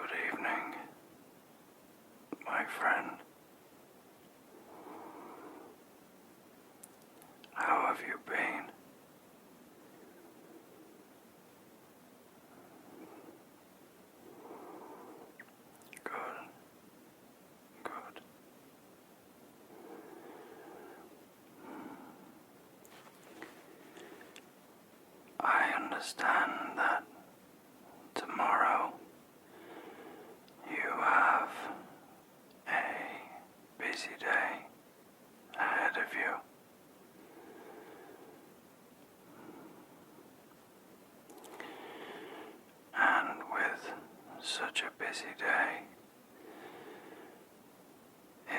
Good evening, my friend. How have you been? Good, good. I understand that tomorrow you have a busy day ahead of you. And with such a busy day,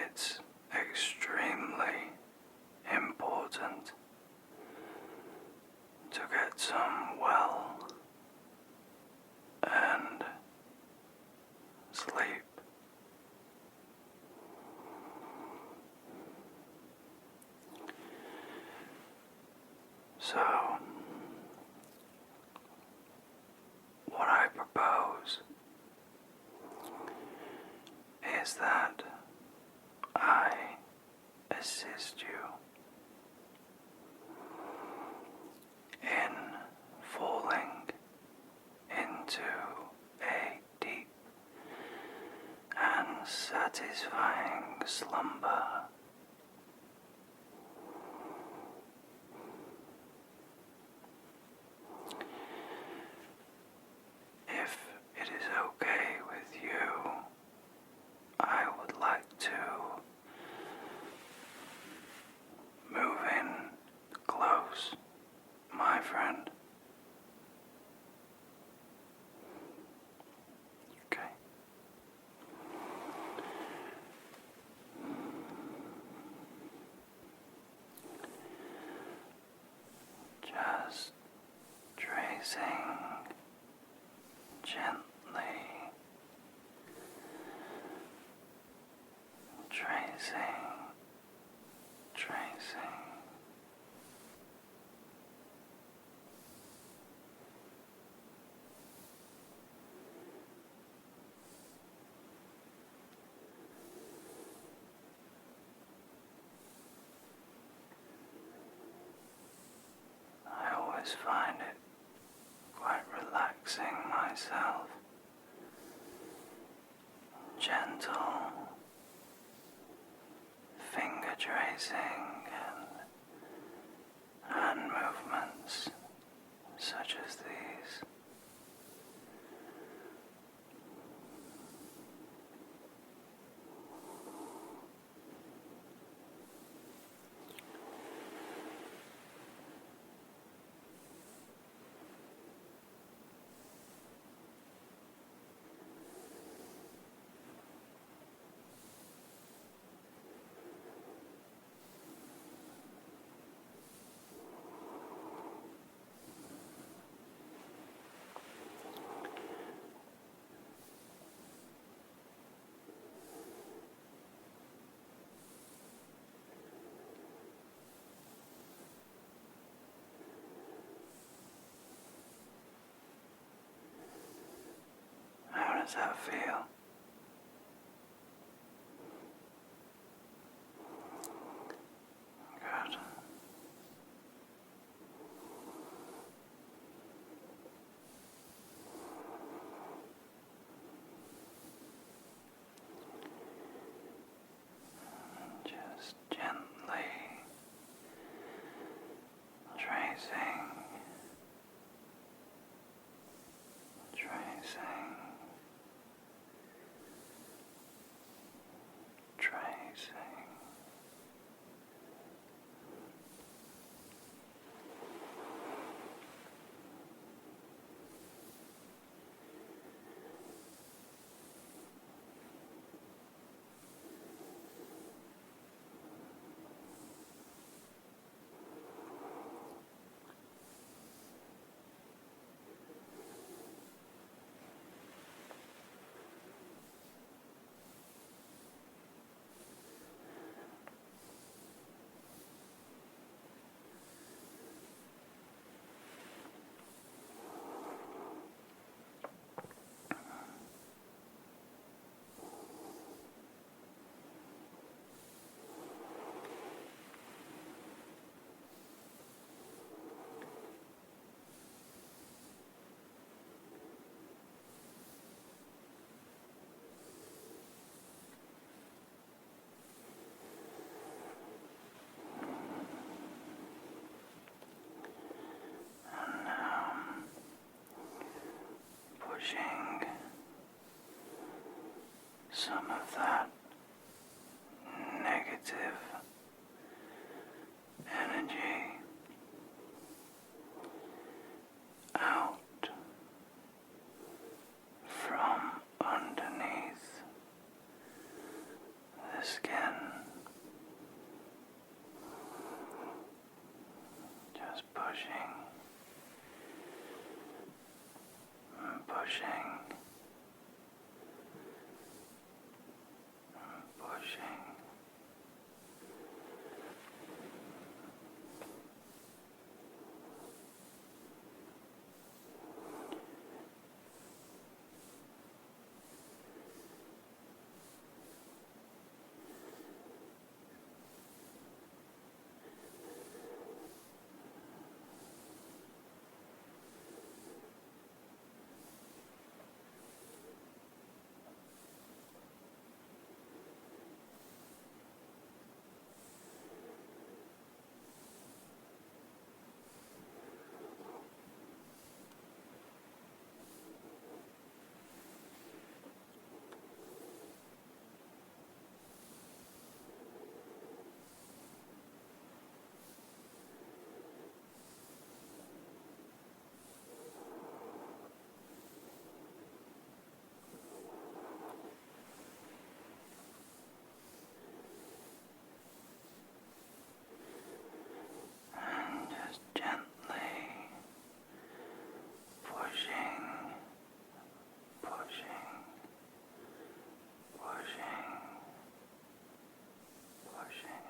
it's extremely important to get some well-earned sleep. So, what I propose is that I assist you in falling into a deep and satisfying slumber. If it is okay with you, I would like to move in close, my friend. Okay. Just tracing gently, tracing. I always find it quite relaxing myself. Gentle finger tracing and hand movements such as these. How does that feel? Good. Just gently tracing, tracing. pushing some of that negative energy out from underneath the skin. Just pushing and pushing and pushing. Just gently pushing, pushing, pushing, pushing.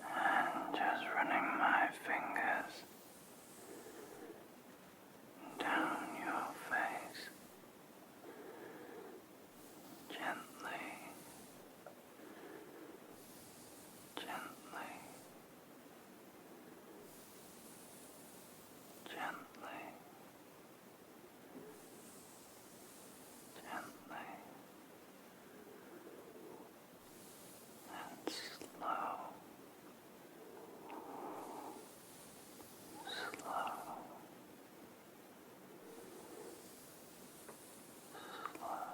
And just running my fingers down your face, gently, gently, gently, gently, and slow, slow, slow.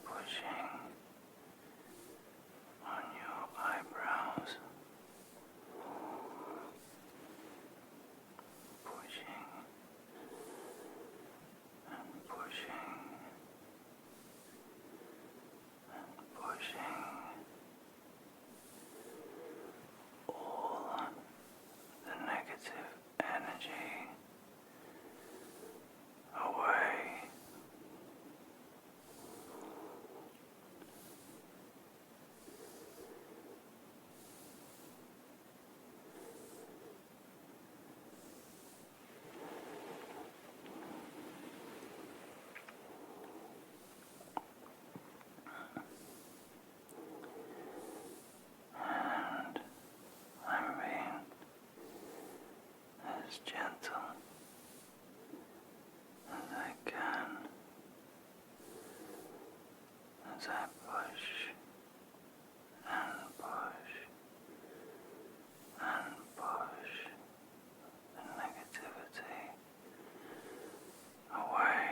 Pushing on your eyebrows, pushing and pushing and pushing all the negative energy away. And I'm being as gentle as I can as I push and push and push the negativity away.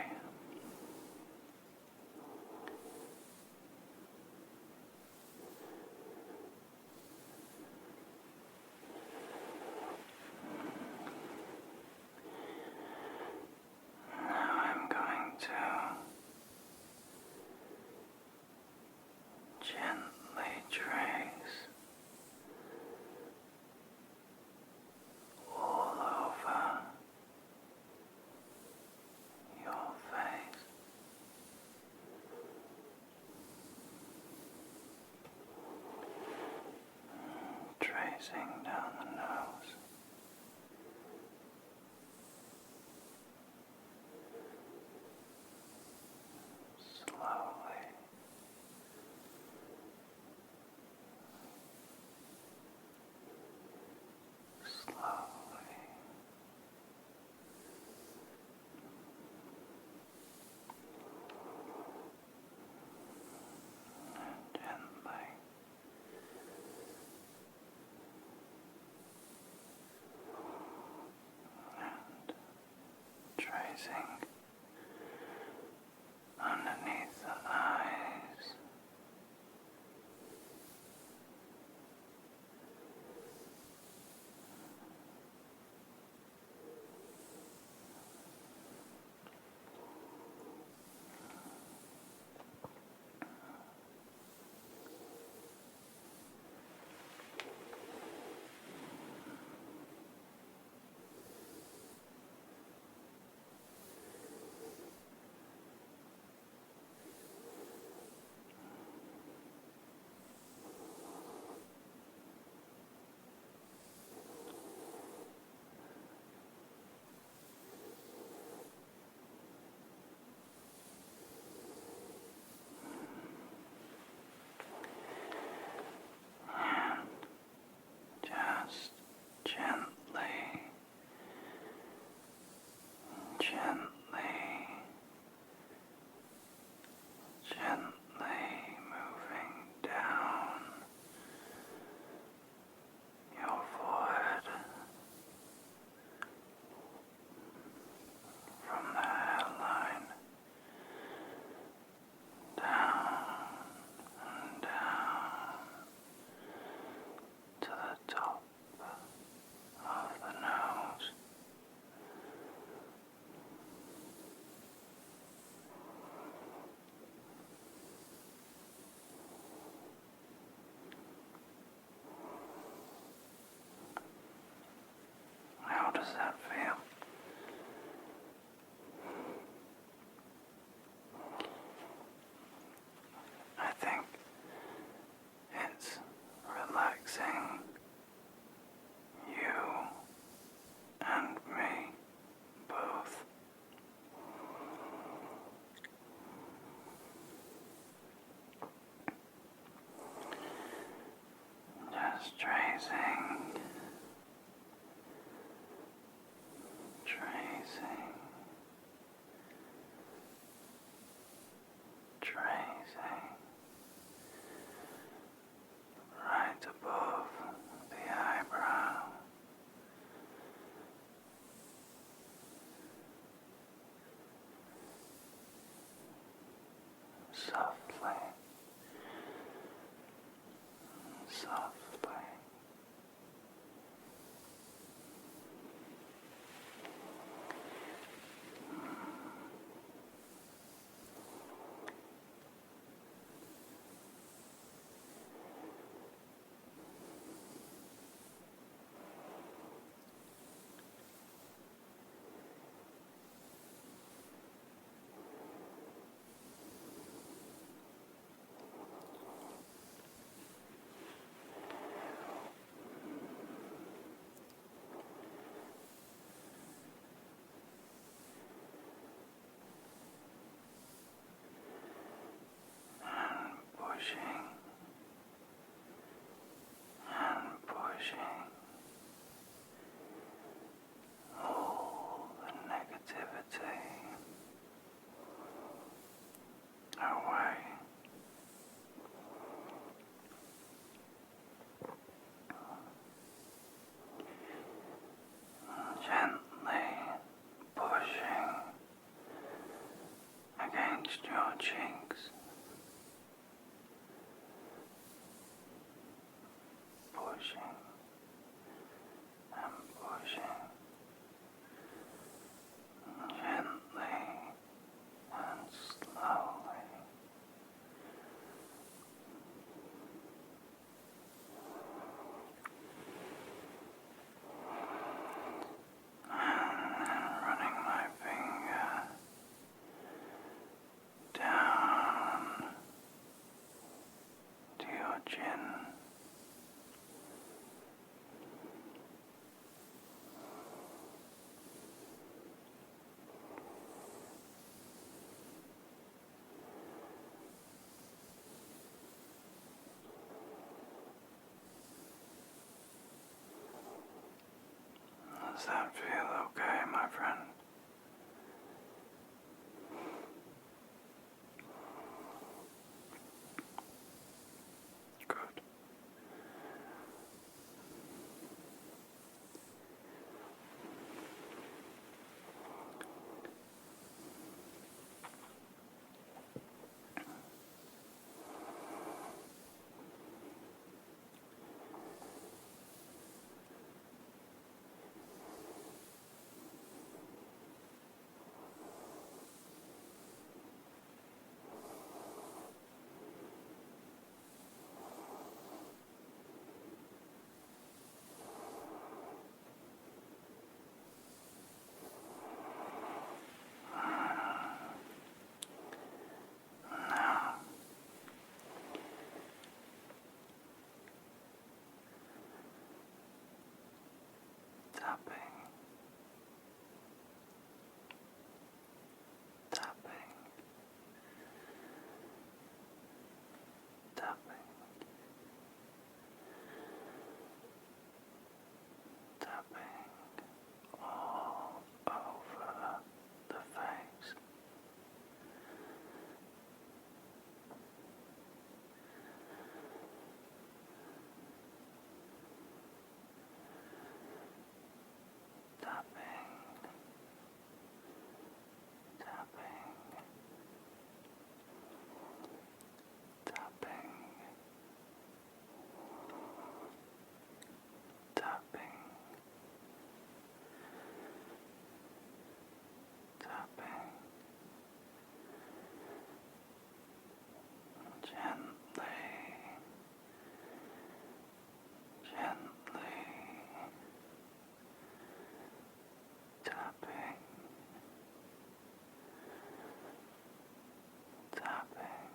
tracing down the nose. Slowly. Slowly. And gently. And tracing underneath the eyes. Just gently, gently, gently moving down your forehead from the hairline down and down to the top of the nose. How does that feel? I think it's relaxing you and me both. Just tracing, tracing, tracing right above the eyebrow. Softly, softly. Does that feel okay, my friend? Good. Now, tapping, tapping, tapping, tapping all over the face. Tapping, tapping, tapping, tapping, tapping, gently, gently, tapping, tapping,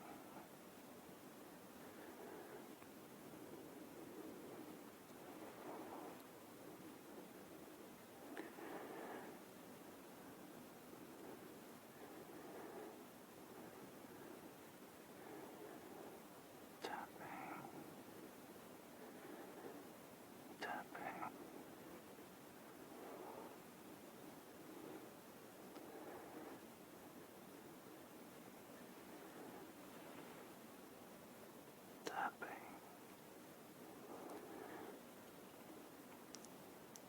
tapping, tapping, tapping,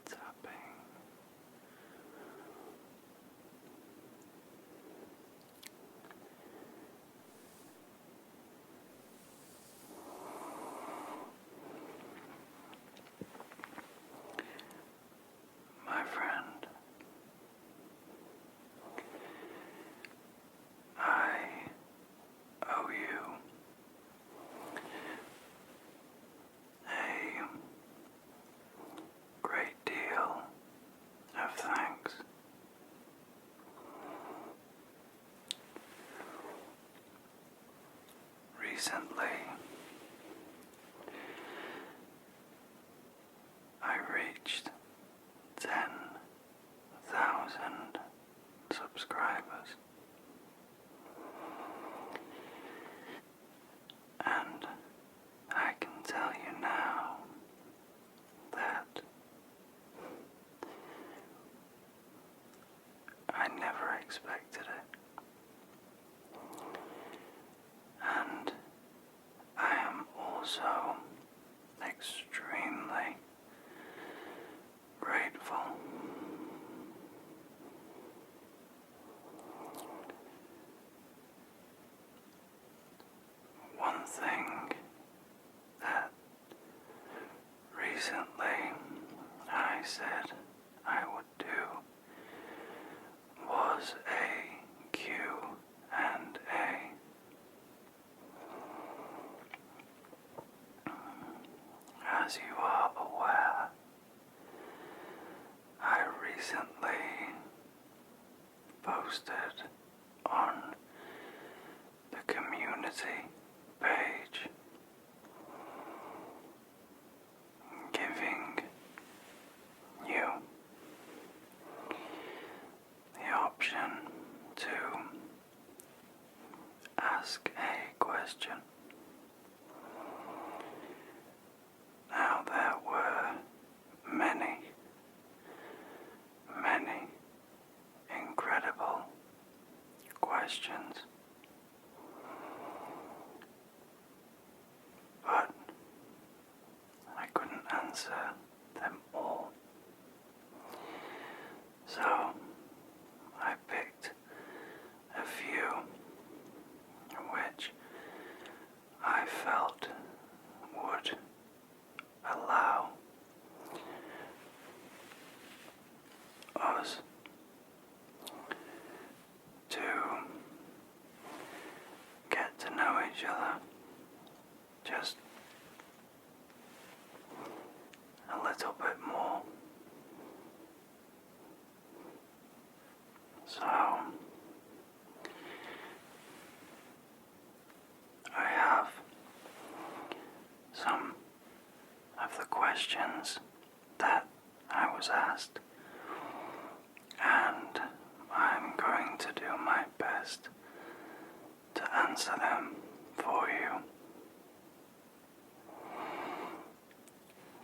tapping. My friend, I owe you a great deal of thanks. Recently, I reached 10,000 subscribers, and I can tell you now that I never expected it, and I am also extremely grateful. One thing that recently I said I would do was a Q&A. As you are aware, I recently posted on the community page giving you the option to ask a question. Now, there were many of the questions that I was asked, and I'm going to do my best to answer them for you.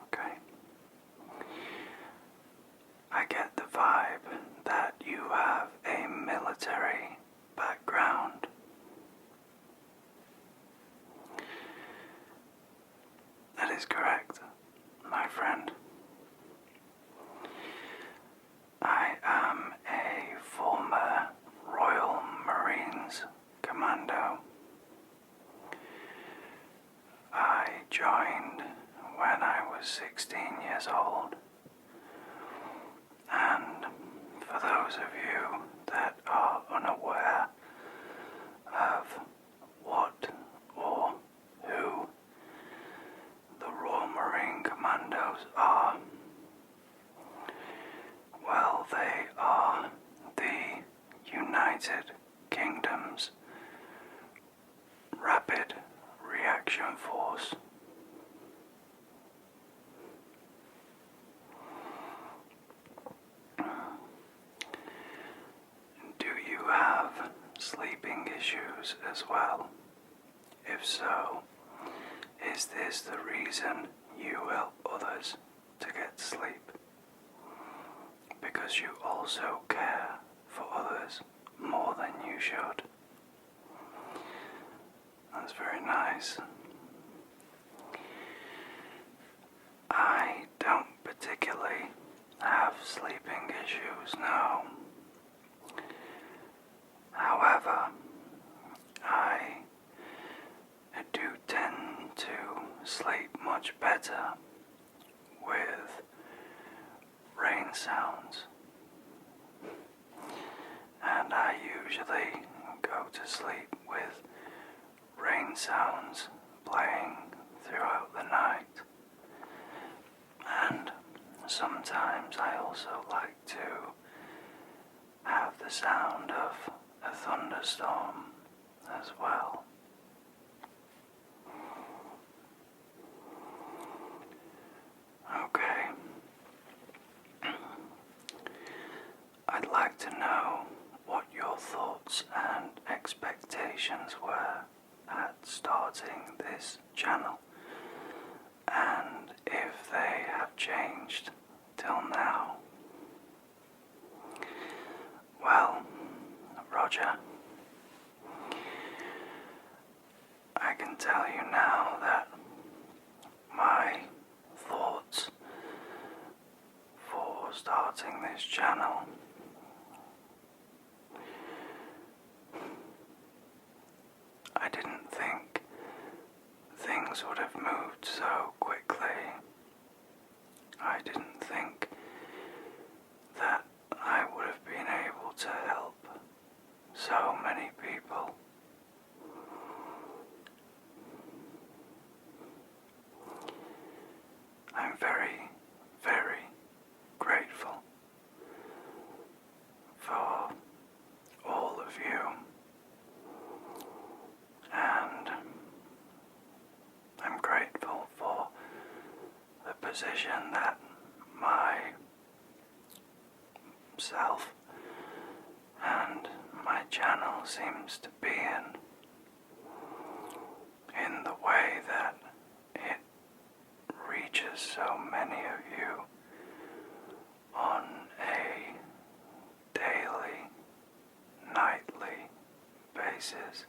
Okay. I get the vibe that you have a military background. That is correct, my friend. I am a former Royal Marines commando. I joined when I was 16 years old. And for those of you that are unaware of what or who the Royal Marine Commandos are, well, they are the United Kingdom's Rapid Reaction Force. Do you have sleeping issues as well? If so, is this the reason you help others to get sleep? Because you also care for others more than you should. That's very nice. I don't particularly have sleeping issues, no. However, I do tend to sleep much better with rain sounds, and I usually go to sleep with rain sounds playing throughout the night. And sometimes I also like to have the sound of a thunderstorm as well. Okay. I'd like to know what your thoughts and expectations were at starting this channel, and if they have changed till now. Well, Roger, I can tell you now that my thoughts for starting this channel I didn't think things would have moved so quickly. I didn't think that I would have been able to help so many people. I'm very, very grateful for all of you, and I'm grateful for the position that myself and my channel seems to be in the way that it reaches so many of you on a daily, nightly basis,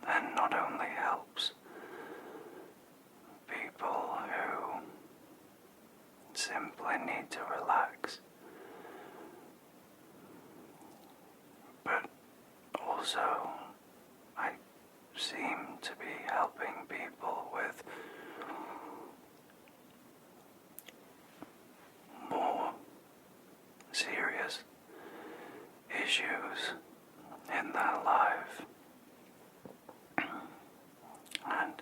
and not only helps people who simply need to relax, but also I seem to be helping people with more serious issues in their life. And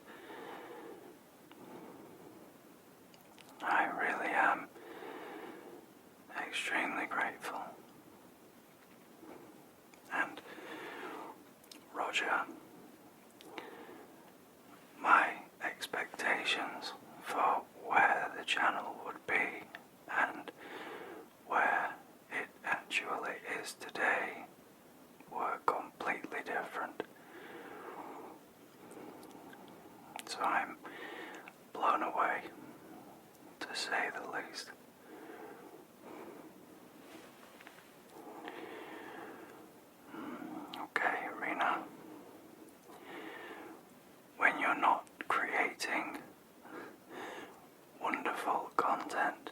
I really am extremely grateful. And Roger, my expectations raised. Okay, Rena. When you're not creating wonderful content,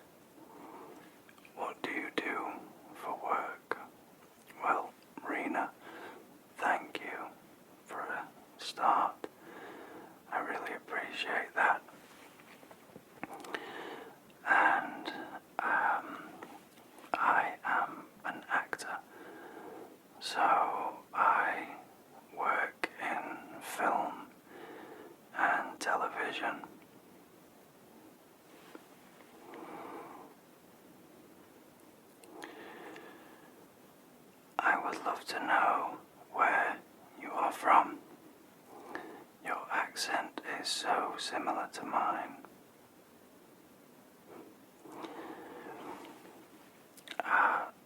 what do you do for work? Well, Rena, thank you for a start. I really appreciate that. And I am an actor, so I work in film and television. I would love to know where you are from. Your accent is so similar to mine.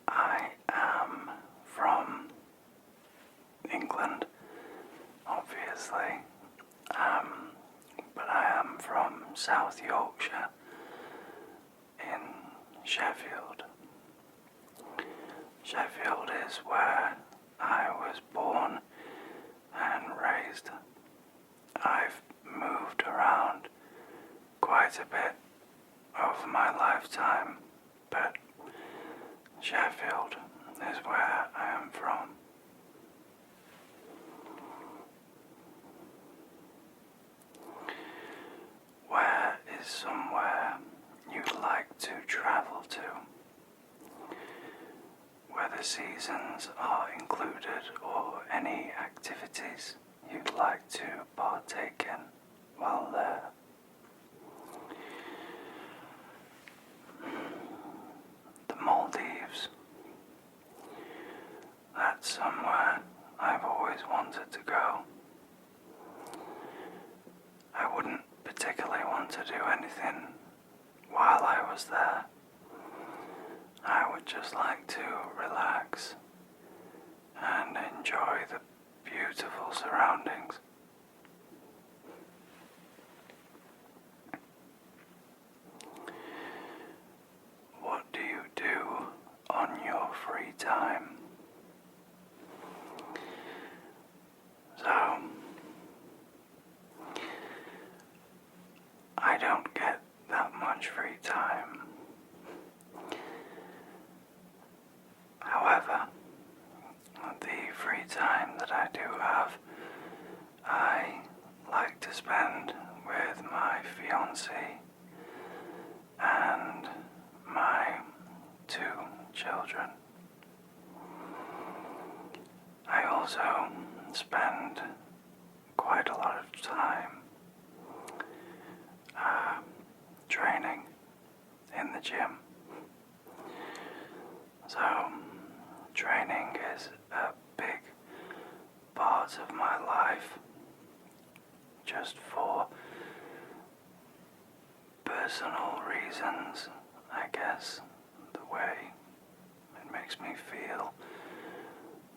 I am from England, obviously, but I am from South Yorkshire in Sheffield. Sheffield is where I was born and raised. I've moved around quite a bit over my lifetime, but Sheffield is where I am from. Where is somewhere you'd like to travel to, where the seasons are included, or any activities you'd like to partake in while there? The Maldives. That's somewhere I've always wanted to go. I wouldn't particularly want to do anything while I was there. I would just like to relax and enjoy the beautiful surroundings. What do you do on your free time? So, I don't get that much free time. However, the free time that I do have, I like to spend with my fiancée and my 2 children. I also spend quite a lot of time training in the gym. So, training is a big part of my life, just for personal reasons, I guess. The way it makes me feel,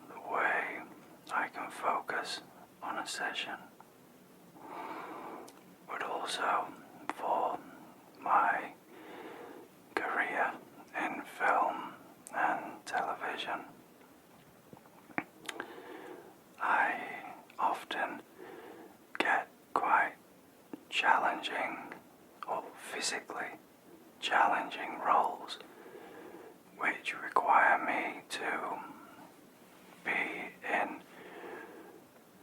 the way I can focus on a session, but also for my career in film and television. I often get quite challenging, or physically challenging roles, which require me to be in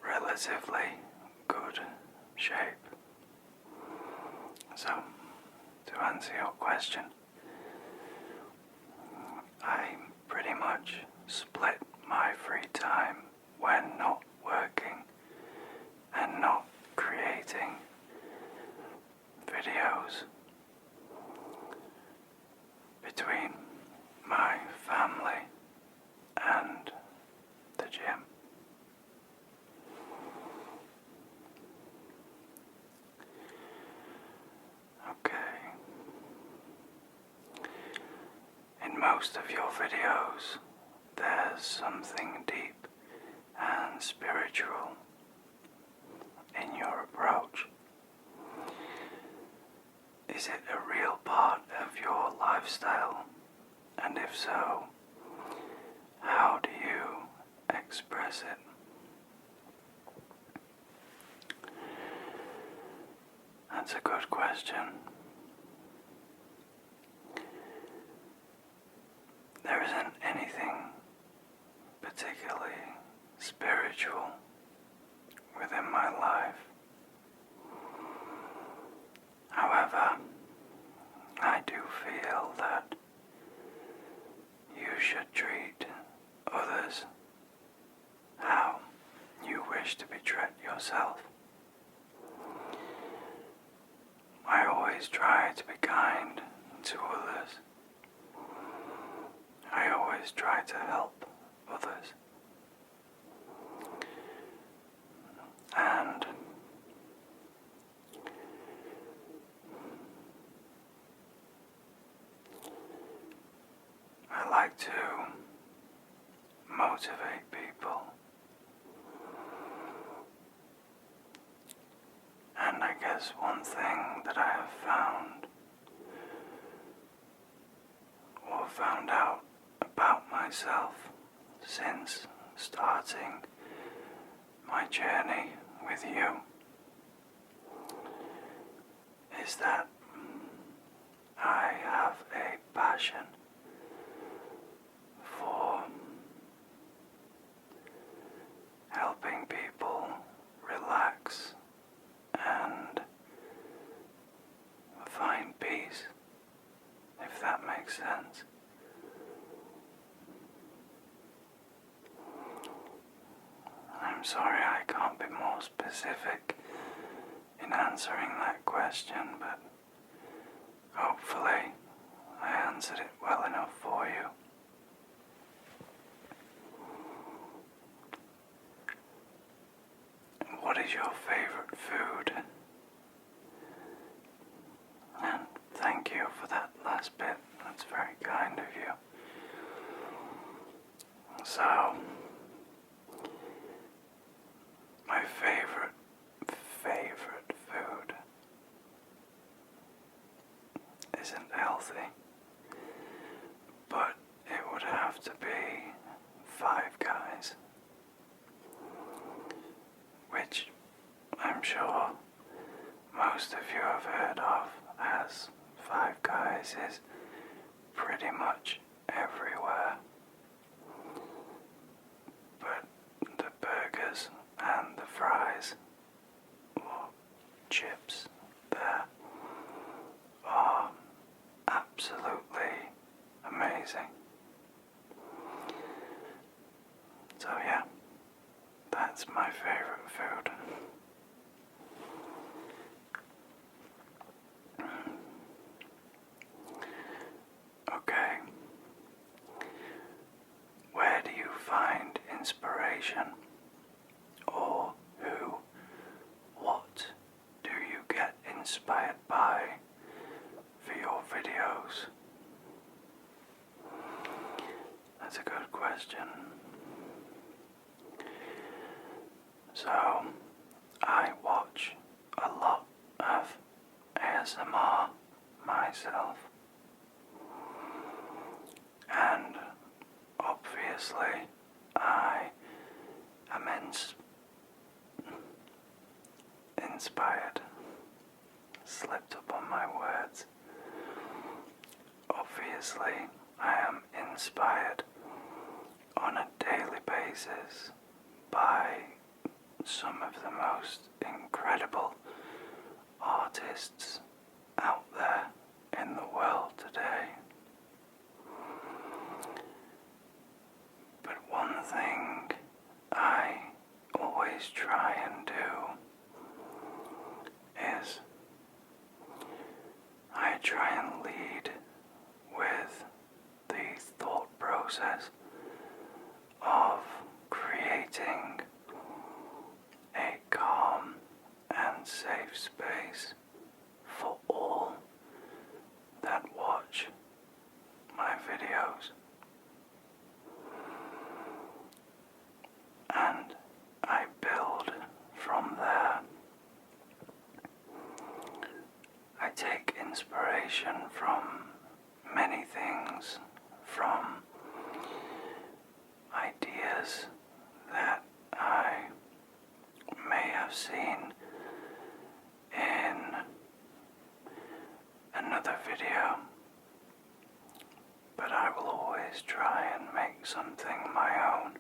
relatively good shape. So, to answer your question, I pretty much split my free time when not working and not creating videos between my family and the gym. Okay. In most of your videos, there's something deep and spiritual in your approach. Is it a real part of your lifestyle? And if so, how do you express it? That's a good question. There isn't anything particularly spiritual within my life. However, I do feel that you should treat others how you wish to be treated yourself. I always try to be kind to others. I always try to help others. And I like to motivate people. And I guess one thing that I have found or found out about myself since starting my journey with you is that I have a passion for helping people relax and find peace, if that makes sense. I'm sorry I can't be more specific in answering that question, but hopefully I answered it well enough for you. What is your favorite food? And thank you for that last bit. That's very kind of you. So, my favorite food isn't healthy, but it would have to be Five Guys, which I'm sure most of you have heard of, as Five Guys is pretty much everywhere. But the burgers and the fries or chips there are absolutely amazing. So yeah, that's my favorite food. Okay. Where do you find inspiration? Or what do you get inspired by for your videos? That's a good question. So, I watch a lot of ASMR myself. And obviously, I am inspired. Slipped up on my words. Obviously, I am inspired on a daily basis by some of the most incredible artists out there in the world today. But one thing I always try and do is I try and lead with the thought process of creating a calm and safe space for all that watch my videos. And I build from there. I take inspiration from many things, from ideas that I may have seen in another video, but I will always try and make something my own.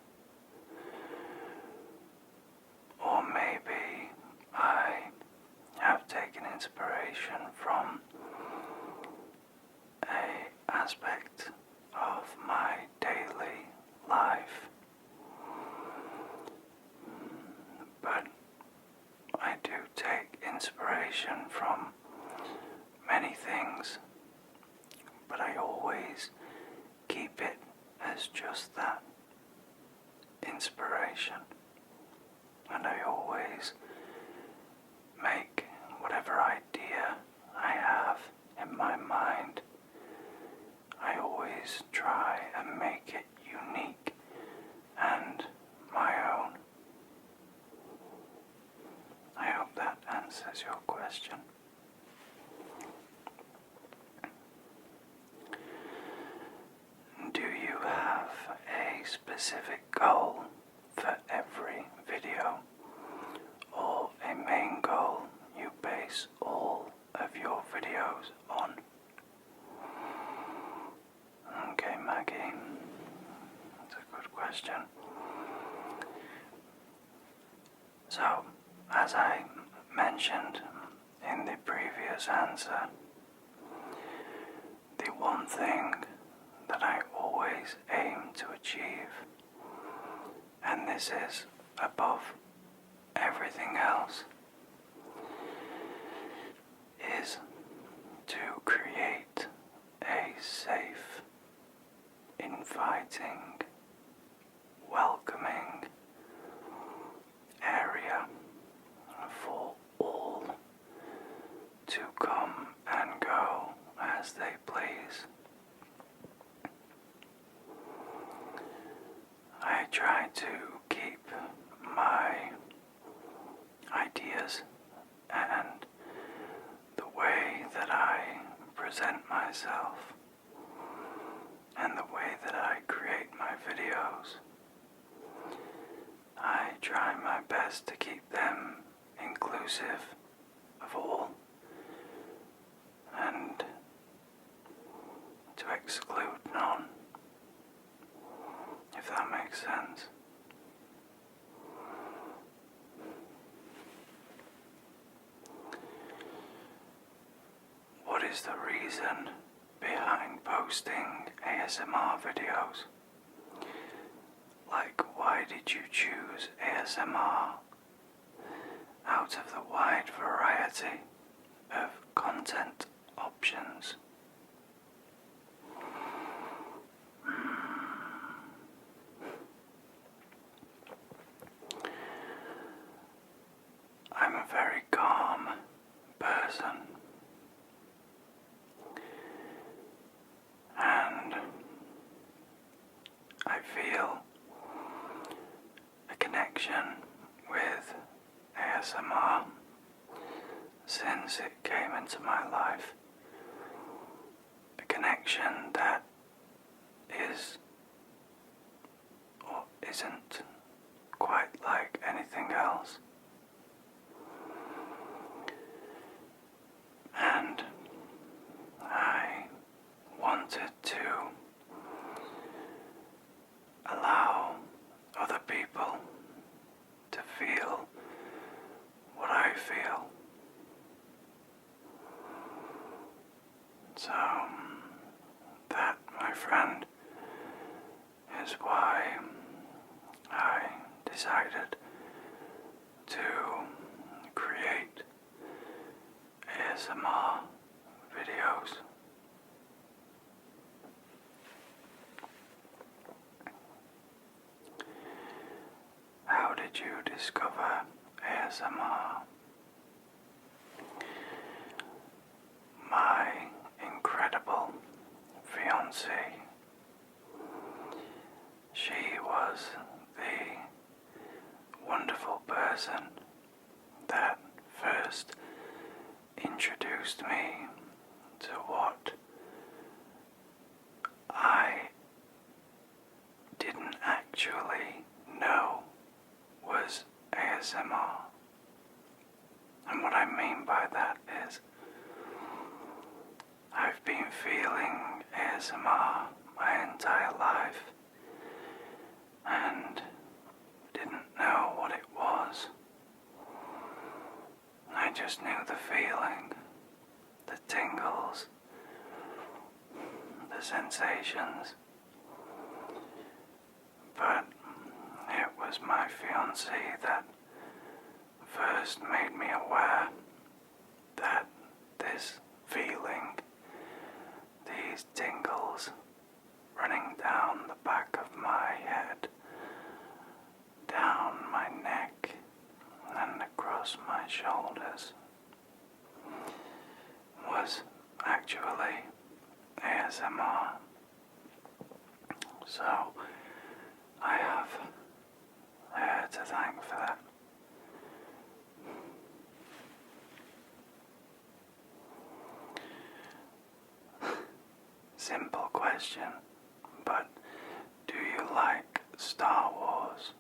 Or maybe I have taken inspiration from an aspect of my daily life, but I do take inspiration from many things, but I always keep it as just that, inspiration, and I always make whatever idea I have in my mind, I always try and make it unique and my own. I hope that answers your question. Do you have a specific goal for every video, or a main goal you base all of your videos on? Okay, Maggie, that's a good question. So, as I mentioned in the previous answer, the one thing that I always aim to achieve, and this is above everything else, is to create a safe, inviting, welcoming area for all to come and go as they please. I try to keep my ideas and the way that I present myself and the way that I create my videos, I try my best to keep them inclusive of all and to exclude none, if that makes sense. What is the reason behind posting ASMR videos? Like, why did you choose ASMR out of the wide variety of content options? I'm a very calm person, and I feel a connection with ASMR since it came into my life. A connection that is or isn't quite like anything else. And I wanted to allow other people to feel what I feel. So that, my friend, is why I decided to create ASMR videos. How did you discover ASMR? My incredible fiancée been feeling ASMR my entire life and didn't know what it was. I just knew the feeling, the tingles, the sensations. But it was my fiancée that first made me aware that this feeling, these tingles running down the back of my head, down my neck, and across my shoulders, was actually ASMR. So I have her to thank for that. Simple question, but do you like Star Wars?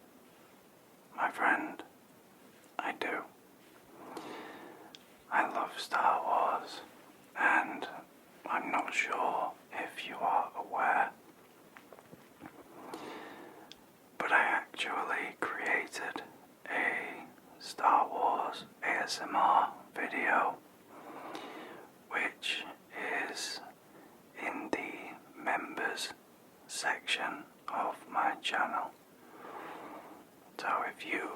My friend, I do. I love Star Wars, and I'm not sure if you are aware, but I actually created a Star Wars ASMR video, which is in the members section of my channel. So if you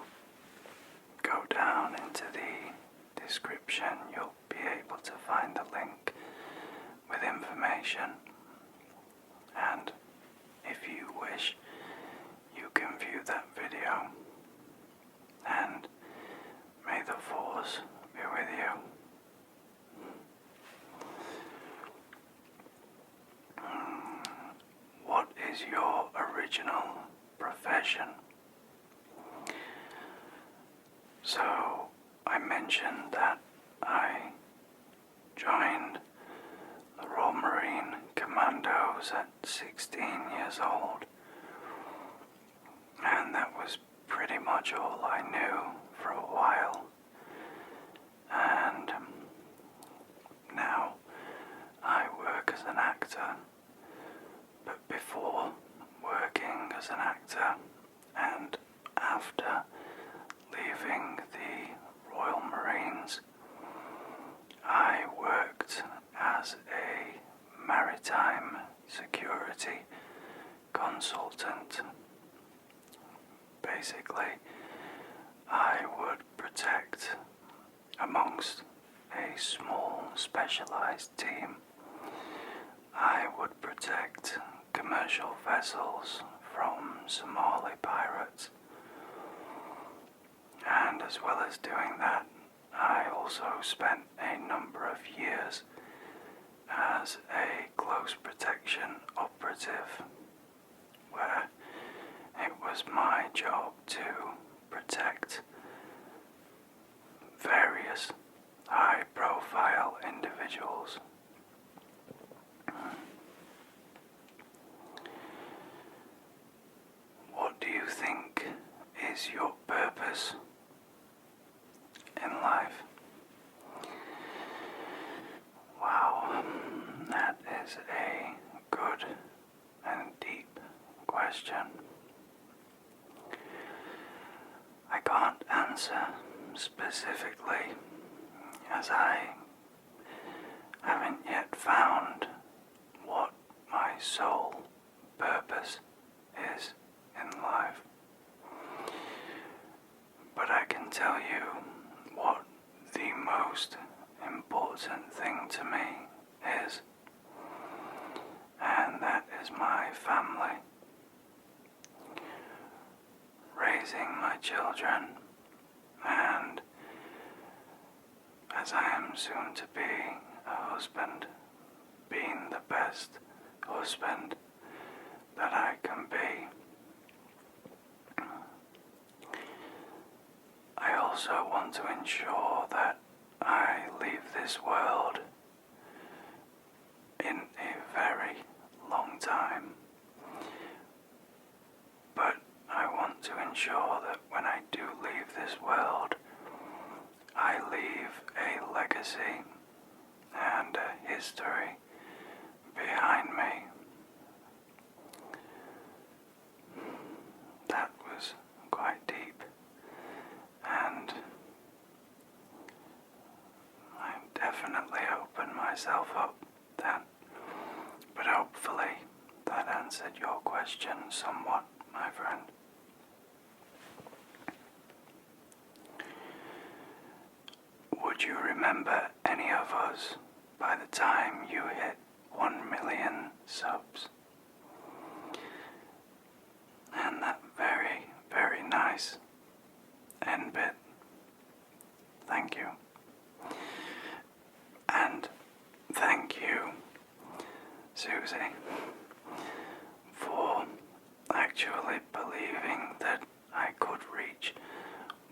go down into the description, you'll be able to find the link with information, and if you wish, you can view that video, and may the Force be with you. What is your original profession? So, I mentioned that I joined the Royal Marine Commandos at 16 years old, and that was pretty much all I knew for a while. And now I work as an actor. But before working as an actor and after leaving the Royal Marines, I worked as a maritime security consultant. Basically, I would protect, amongst a small specialized team, I would protect commercial vessels from Somali pirates. And as well as doing that, I also spent a number of years as a close protection operative, where it was my job to protect various high-profile individuals. What do you think is your purpose in life? Wow, that is a good and deep question. I can't answer specifically, as I haven't yet found what my sole purpose is in life. But I can tell you what the most important thing to me is, and that is my family. Raising my children, and as I am soon to be a husband, being the best husband that I can be. I also want to ensure that I leave this world in a very long time. But I want to ensure that when I do leave this world, I leave a legacy and a history behind me. That was quite deep, and I definitely opened myself up then, but hopefully that answered your question somewhat, my friend. Would you remember any of us by the time you hit 1 million subs? And that very, very nice end bit. Thank you. And thank you, Susie, for actually believing that I could reach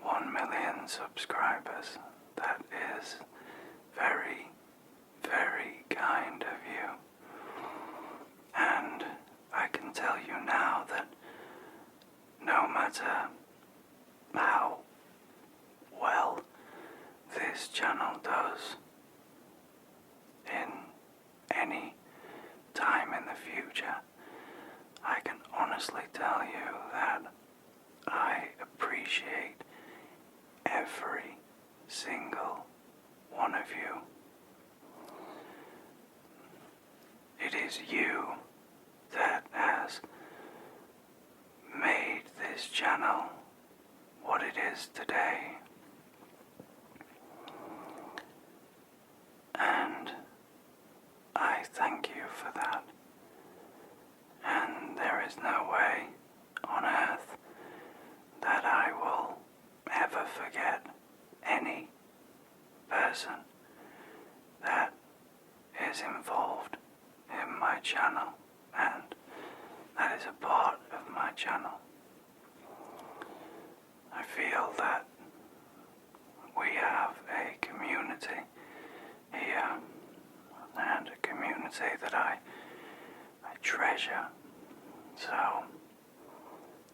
1 million subscribers. That is very, very kind of you. And I can tell you now that no matter how well this channel does in any time in the future, I can honestly tell you that I appreciate every single one of you. It is you that has made this channel what it is today. And I thank you for that. And there is no way on earth that I will ever forget any person that is involved in my channel and that is a part of my channel. I feel that we have a community here, and a community that I treasure. So,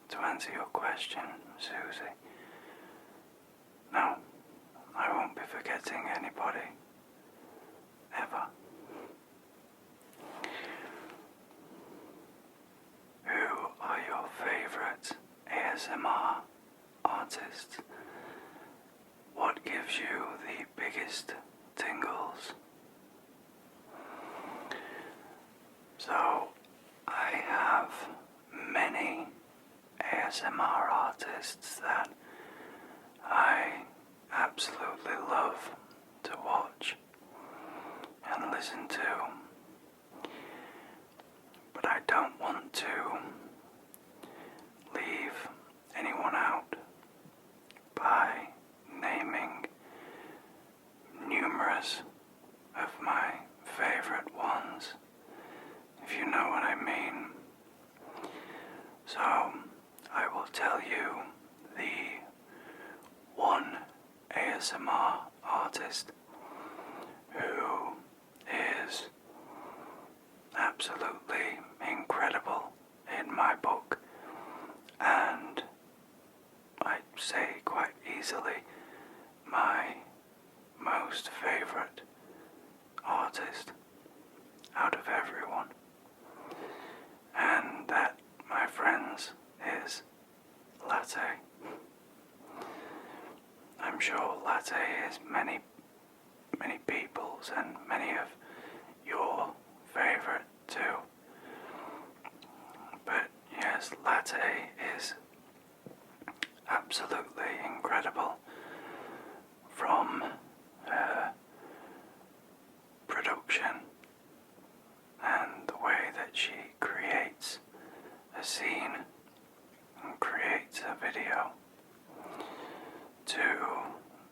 to answer your question, Susie, no, I won't be forgetting anybody, ever. Who are your favorite ASMR artists? What gives you the biggest tingles? So, I have many ASMR artists that I absolutely love to watch and listen to, but I don't want to leave anyone out by naming numerous of my favorite ones, if you know what I mean. So, I will tell you the one ASMR artist who is absolutely incredible in my book, and I'd say quite easily my most favorite artist out of everyone. And that, my friends, is Latte. I'm sure Latte is many people's and many of your favorite too. But yes, Latte is absolutely incredible, from her production and the way that she creates a scene and creates a video, to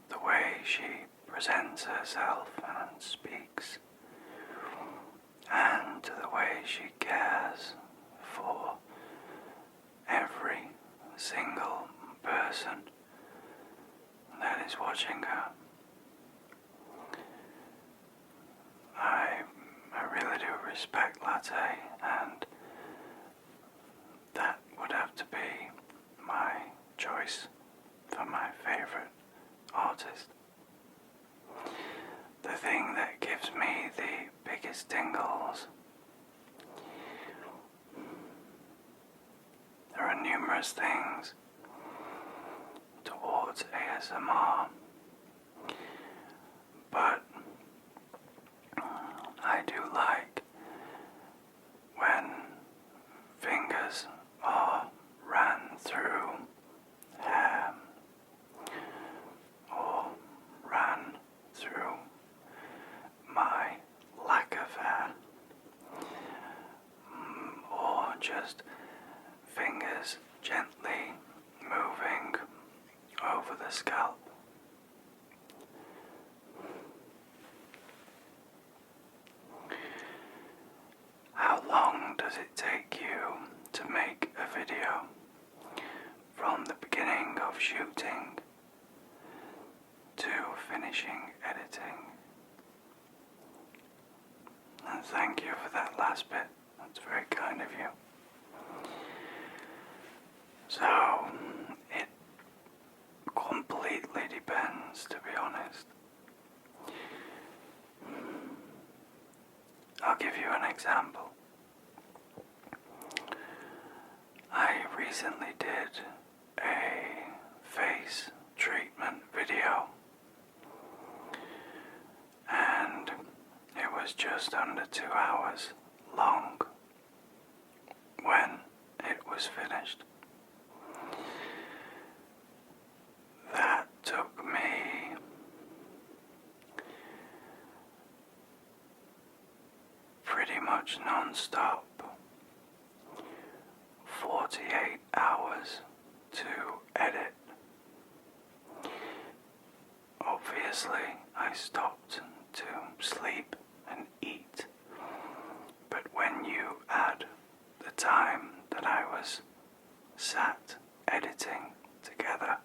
the way she presents herself and speaks, and to the way she cares for every single person that is watching her. I really do respect Latte, and that would have to be my choice for my favorite artist. The thing that gives me the biggest tingles numerous things towards ASMR, but I do like when fingers are ran through hair or ran through my lack of hair, or just fingers gently moving over the scalp. How long does it take you to make a video from the beginning of shooting to finishing editing? And thank you for that last bit. That's very kind of you. So, it completely depends, to be honest. I'll give you an example. I recently did a face treatment video, and it was just under 2 hours long when it was finished. That took me pretty much non-stop 48 hours to edit. Obviously, I stopped to sleep and eat, but when you add the time that I was sat editing together,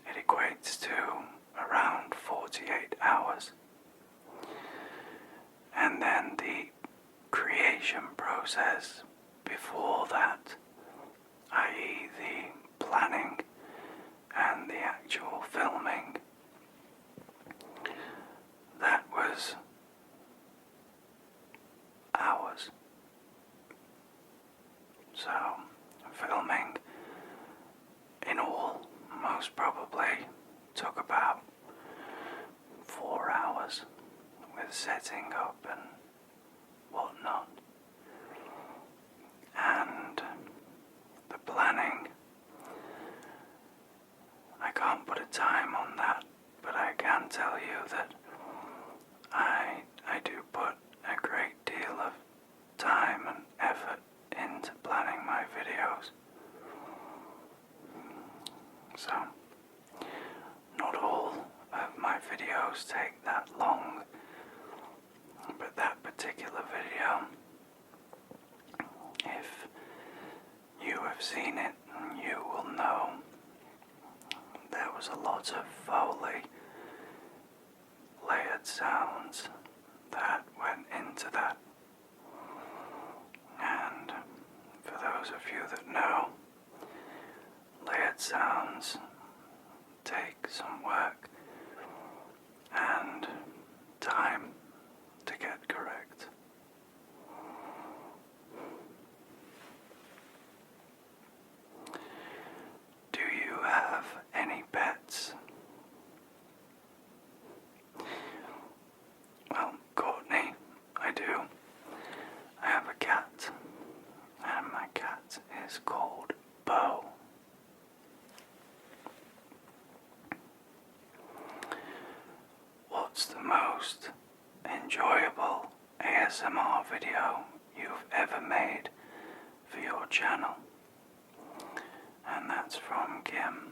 it equates to around 48 hours. And then the creation process before that, i.e. the planning and the actual filming, that was hours. So, filming in all most probably took about 4 hours with setting up and whatnot. And the planning, I can't put a time on that, but I can tell you that I do put a great deal of time and effort into planning my videos. So, not all of my videos take that long, but that particular video, if you have seen it, you will know there was a lot of Foley layered sounds that went into that. And for those of you that know, layered sounds take some work and time to get correct. Do you have any pets? Well, Courtney, I do. I have a cat, and my cat is called Bo. What's the most enjoyable ASMR video you've ever made for your channel? And that's from Kim.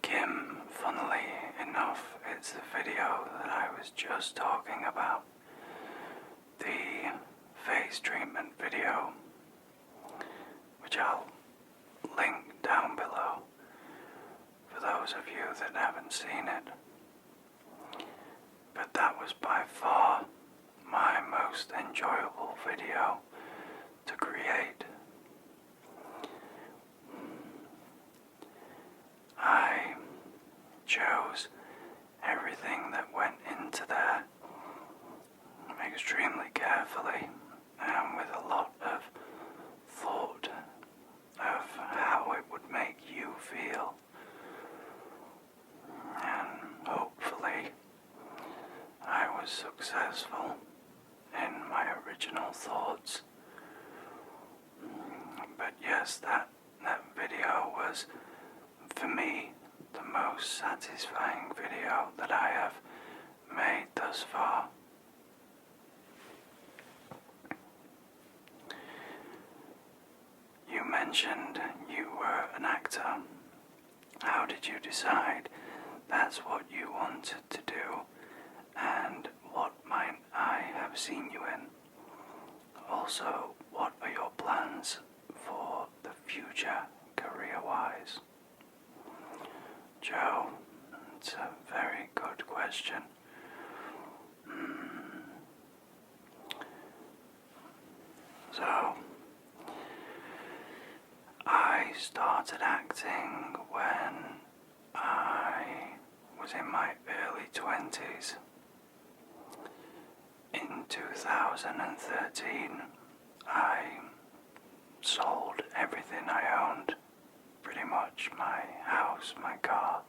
Kim, funnily enough, it's the video that I was just talking about. The face treatment video, which I'll link down below for those of you that haven't seen it. But that was by far my most enjoyable video to create. I chose everything that went into there extremely carefully and with a lot of thought feel. And hopefully I was successful in my original thoughts. But yes, that video was, for me, the most satisfying video that I have made thus far. You mentioned you were an actor. How did you decide that's what you wanted to do, and what might I have seen you in? Also, what are your plans for the future career-wise? Joe, it's a very good question. So, I started acting when I was in my early 20s. In 2013, I sold everything I owned, pretty much my house, my car,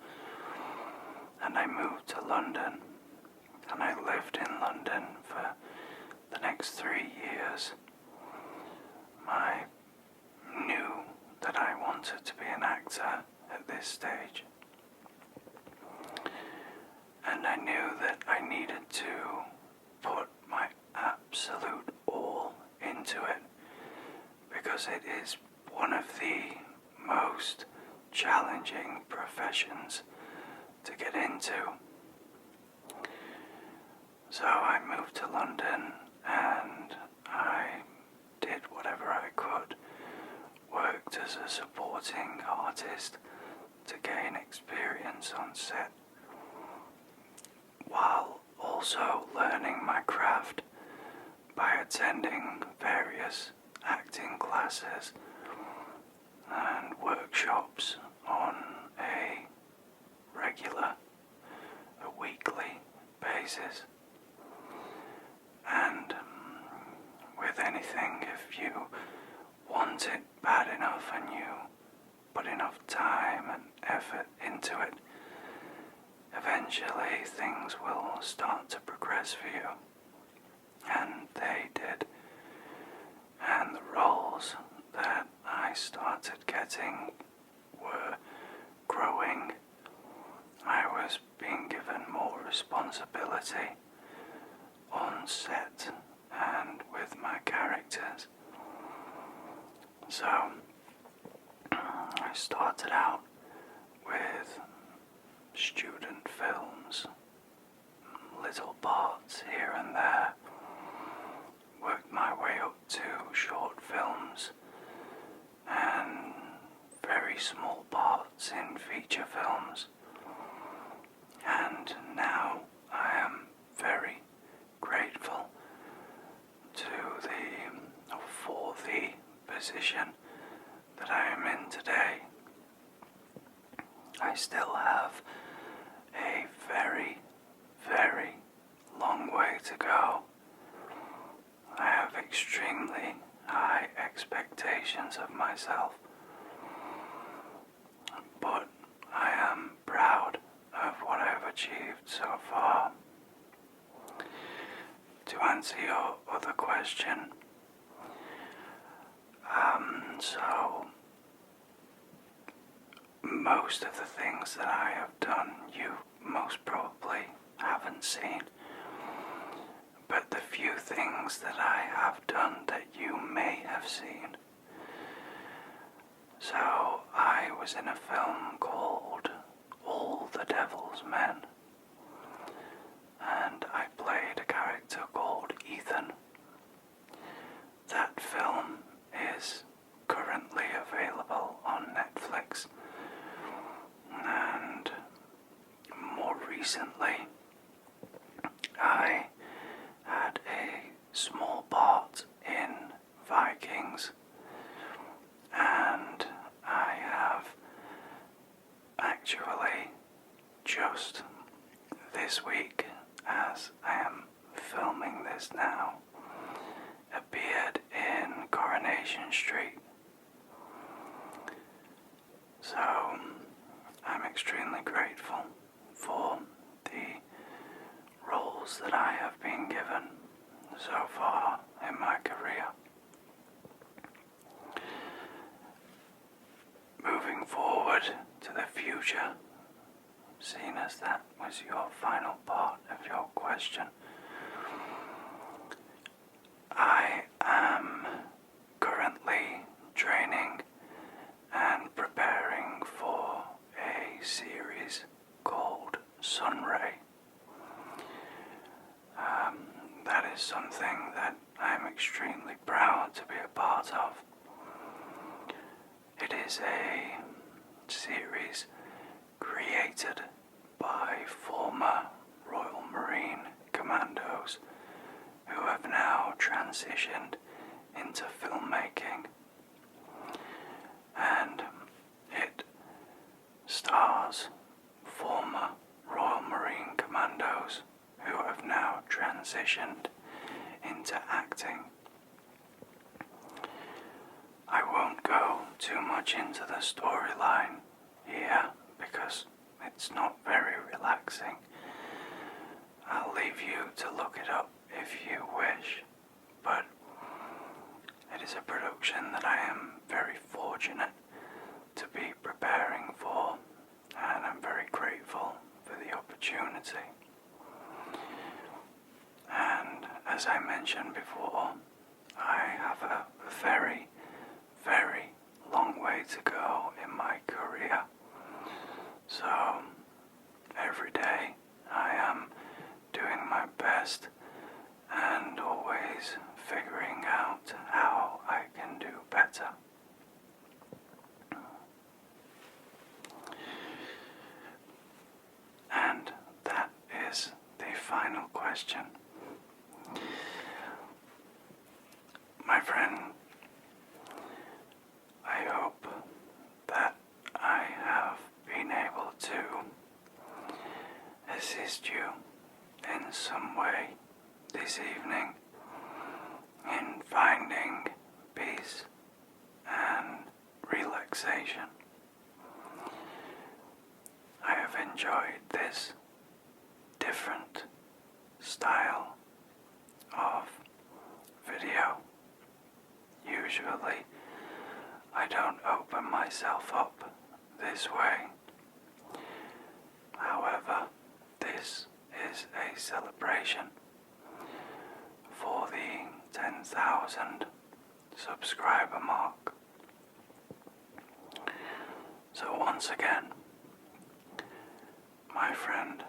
and I moved to London, and I lived in London for the next 3 years. I knew that I wanted to be an actor at this stage, and I knew that I needed to put my absolute all into it, because it is one of the most challenging professions to get into. So I moved to London and I did whatever I could, worked as a supporting artist to gain experience on set, while also learning my craft by attending various acting classes and workshops on a regular, a weekly basis. And with anything, if you want it bad enough and you put enough time and effort into it, eventually things will start to progress for you. And they did. And the roles that I started getting were growing. I was being given more responsibility on set and with my characters. So I started out with student films, little parts here and there, worked my way up to short films and very small parts in feature films, and now I am very grateful for the position that I am in today. I still have a very, very long way to go. I have extremely high expectations of myself, but I am proud of what I have achieved so far. To answer your other question, so most of the things that I have done you most probably haven't seen, but the few things that I have done that you may have seen. So I was in a film called All the Devil's Men, and I played a character called Ethan. That film is currently available on Netflix, and more recently I had a small part in Vikings, and I have actually just this week, as I am filming this now, appeared in Coronation Street. So extremely grateful for the roles that I have been given so far in my career. Moving forward to the future, seeing as that was your final part of your question, I am currently training and preparing for a series called Sunray. That is something that I'm extremely proud to be a part of. It is a series created by former Royal Marine Commandos who have now transitioned into filmmaking, and it stars former Royal Marine Commandos who have now transitioned into acting. I won't go too much into the storyline here because it's not very relaxing. I'll leave you to look it up if you wish, but it is a production that I am very fortunate to be preparing for, and I'm very grateful for the opportunity. And as I mentioned before, I have a very, very long way to go in my career. So every day I am doing my best and always figuring out how I can do better. And that is the final question. My friend, I hope that I have been able to assist you in some way this evening in finding peace and relaxation. I have enjoyed this different style of video. Usually, I don't open myself up this way. However, this is a celebration for the 10,000 subscriber mark. So once again, my friend,